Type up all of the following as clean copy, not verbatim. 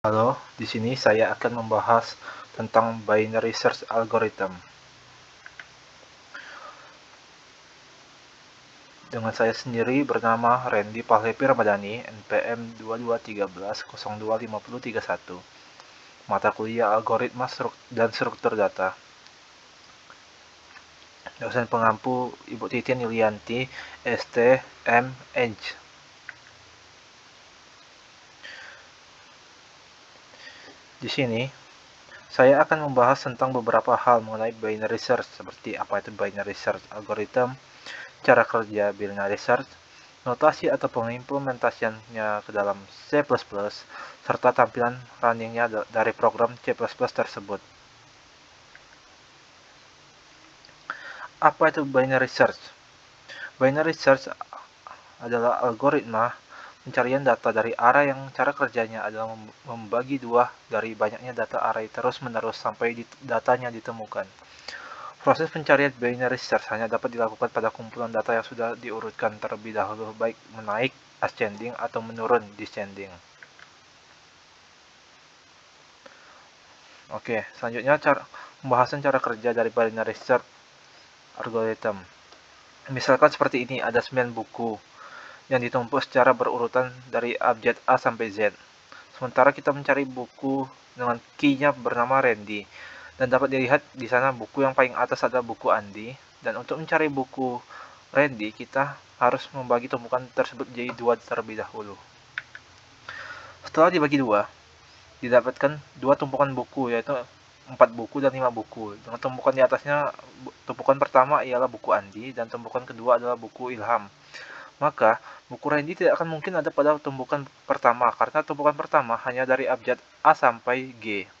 Halo, di sini saya akan membahas tentang binary search algorithm. Dengan saya sendiri bernama Randy Pahlevi Ramadhani, NPM 2213025031. Mata kuliah Algoritma dan Struktur Data. Dosen pengampu Ibu Titin Yulianti, ST, M, Eng. Di sini saya akan membahas tentang beberapa hal mengenai binary search, seperti apa itu binary search algorithm, cara kerja binary search, notasi atau pengimplementasiannya ke dalam C++, serta tampilan runningnya dari program C++ tersebut. Apa itu binary search? Binary search adalah algoritma pencarian data dari array yang cara kerjanya adalah membagi dua dari banyaknya data array terus-menerus sampai datanya ditemukan. Proses pencarian binary search hanya dapat dilakukan pada kumpulan data yang sudah diurutkan terlebih dahulu, baik menaik ascending atau menurun descending. Oke, selanjutnya pembahasan cara kerja dari binary search algorithm. Misalkan seperti ini, ada 9 buku yang ditumpuk secara berurutan dari abjad A sampai Z. Sementara kita mencari buku dengan key-nya bernama Randy, dan dapat dilihat di sana buku yang paling atas adalah buku Andi. Dan untuk mencari buku Randy, kita harus membagi tumpukan tersebut jadi dua terlebih dahulu. Setelah dibagi dua, didapatkan dua tumpukan buku, yaitu 4 buku dan 5 buku. Dengan tumpukan di atasnya, tumpukan pertama ialah buku Andi, dan tumpukan kedua adalah buku Ilham. Maka, buku Randy tidak akan mungkin ada pada tumpukan pertama, karena tumpukan pertama hanya dari abjad A sampai G.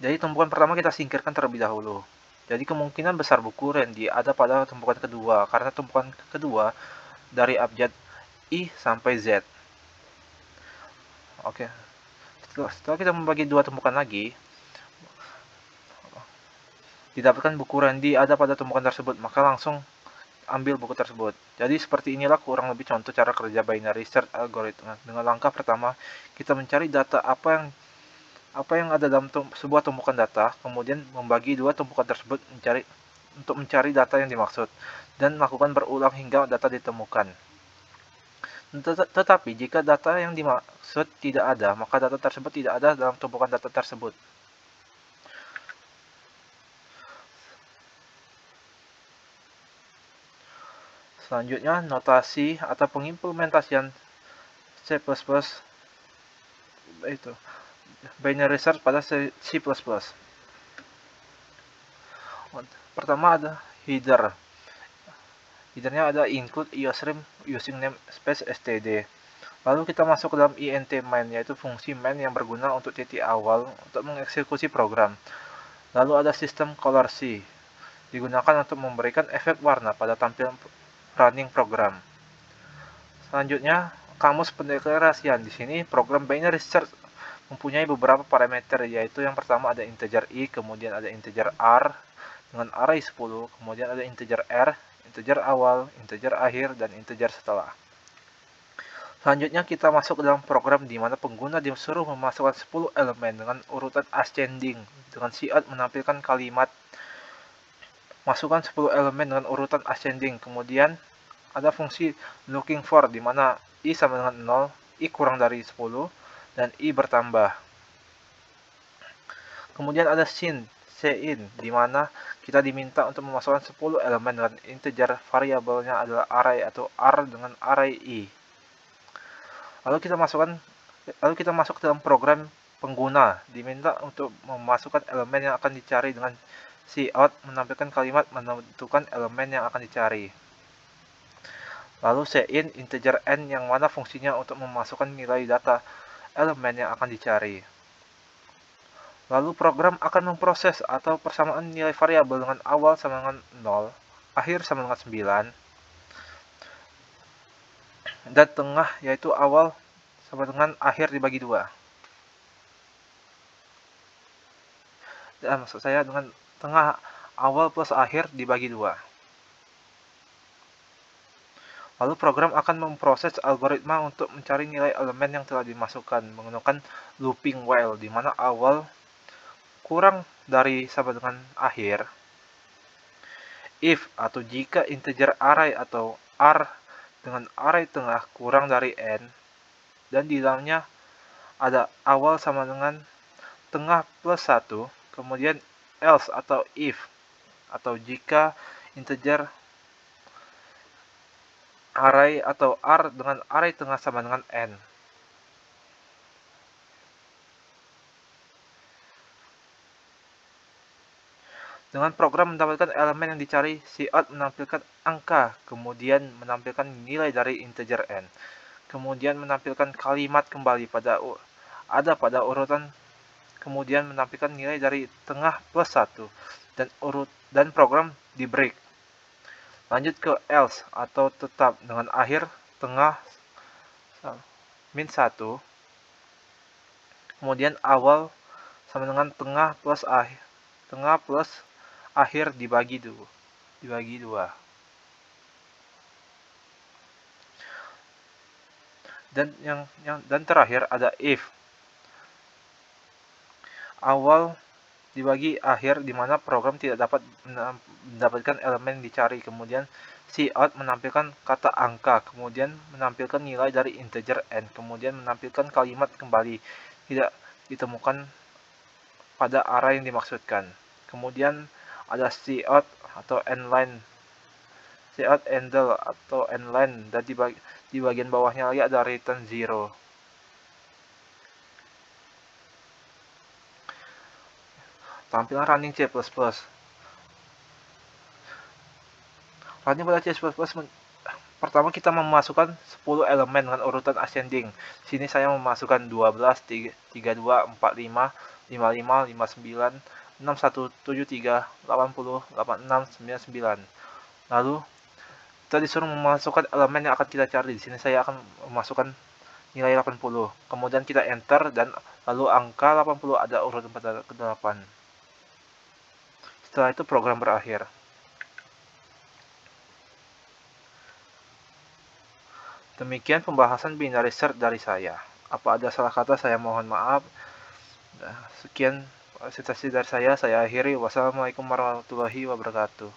Jadi tumpukan pertama kita singkirkan terlebih dahulu. Jadi kemungkinan besar buku Randy ada pada tumpukan kedua, karena tumpukan kedua dari abjad I sampai Z. Oke. Setelah kita membagi dua tumpukan lagi, didapatkan buku Randy ada pada tumpukan tersebut, maka langsung ambil buku tersebut. Jadi seperti inilah kurang lebih contoh cara kerja binary search algorithm. Dengan langkah pertama, kita mencari data apa yang ada dalam sebuah tumpukan data, kemudian membagi dua tumpukan tersebut untuk mencari data yang dimaksud, dan melakukan berulang hingga data ditemukan. Tetapi jika data yang dimaksud tidak ada, maka data tersebut tidak ada dalam tumpukan data tersebut. Selanjutnya, notasi atau pengimplementasian C++ itu binary search pada C++. Pertama ada header. Headernya ada include iostream using namespace std. Lalu kita masuk ke dalam int main, yaitu fungsi main yang berguna untuk titik awal untuk mengeksekusi program. Lalu ada sistem color C, digunakan untuk memberikan efek warna pada tampilan running program. Selanjutnya, kamus pendeklarasian. Di sini program binary search mempunyai beberapa parameter, yaitu yang pertama ada integer i, kemudian ada integer r dengan array 10, kemudian ada integer r, integer awal, integer akhir, dan integer setelah. Selanjutnya kita masuk ke dalam program di mana pengguna disuruh memasukkan 10 elemen dengan urutan ascending, dengan cout menampilkan kalimat masukkan 10 elemen dengan urutan ascending. Kemudian ada fungsi looking for, di mana i sama dengan 0, i kurang dari 10, dan i bertambah. Kemudian ada sin, di mana kita diminta untuk memasukkan 10 elemen dengan integer, variabelnya adalah array atau r dengan array i. Lalu kita masuk ke dalam program pengguna, diminta untuk memasukkan elemen yang akan dicari dengan cout menampilkan kalimat menentukan elemen yang akan dicari. Lalu cin integer n, yang mana fungsinya untuk memasukkan nilai data elemen yang akan dicari. Lalu program akan memproses atau persamaan nilai variabel dengan awal sama dengan 0, akhir sama dengan 9, dan tengah yaitu awal sama dengan akhir dibagi 2. Maksud saya dengan tengah awal plus akhir dibagi 2. Lalu program akan memproses algoritma untuk mencari nilai elemen yang telah dimasukkan menggunakan looping while, di mana awal kurang dari sama dengan akhir. If atau jika integer array atau r dengan array tengah kurang dari n, dan di dalamnya ada awal sama dengan tengah plus 1, kemudian else atau if atau jika integer array atau r dengan array tengah sama dengan n. Dengan program mendapatkan elemen yang dicari, cout menampilkan angka, kemudian menampilkan nilai dari integer n, kemudian menampilkan kalimat kembali pada urutan, kemudian menampilkan nilai dari tengah plus 1, dan program di break. Lanjut ke else atau tetap dengan akhir tengah min 1, kemudian awal sama dengan tengah plus akhir dibagi 2. Dan terakhir ada if. Awal dibagi akhir, di mana program tidak dapat mendapatkan elemen dicari, kemudian cout menampilkan kata angka, kemudian menampilkan nilai dari integer n, kemudian menampilkan kalimat kembali tidak ditemukan pada array yang dimaksudkan. Kemudian ada cout atau endline, cout endl atau endline, dan di bagian bawahnya lagi ada return 0. Tampilan running C++. Running pada C++, pertama kita memasukkan 10 elemen dengan urutan ascending. Sini saya memasukkan 12, 32, 45, 55, 59, 6173, 80, 86, 99. Lalu kita disuruh memasukkan elemen yang akan kita cari. Di sini saya akan memasukkan nilai 80. Kemudian kita enter, dan lalu angka 80 ada urutan pada ke-8. Setelah itu program berakhir. Demikian pembahasan binary search dari saya. Apa ada salah kata, saya mohon maaf. Sekian presentasi dari saya akhiri. Wassalamualaikum warahmatullahi wabarakatuh.